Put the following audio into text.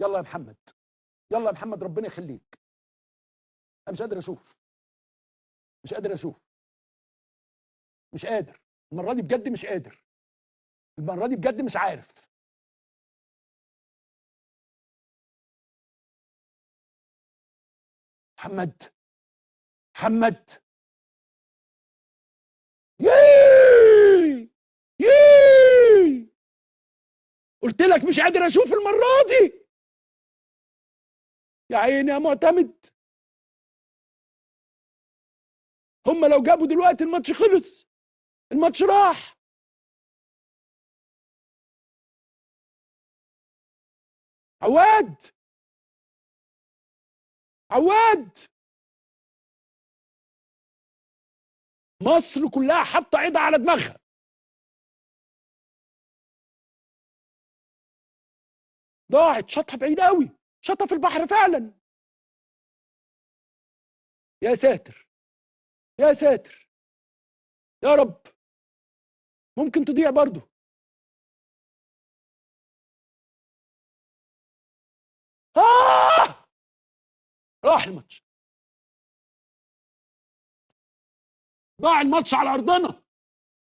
يلا يا محمد، يلا يا محمد، ربنا يخليك. انا مش قادر اشوف، مش قادر اشوف، مش قادر المره دي بجد، مش قادر المره دي بجد، مش عارف. محمد، محمد، ياي ياي، قلت لك مش قادر اشوف المره دي. يا عيني يا معتمد، هم لو جابوا دلوقتي الماتش خلص، الماتش راح. عواد، عواد، مصر كلها حاطه ايدها على دماغها. ضاعت، شاطها بعيد قوي، شاطها في البحر فعلا. يا ساتر، يا ساتر، يا رب، ممكن تضيع برضو. آه! راح الماتش، ضاع الماتش على ارضنا.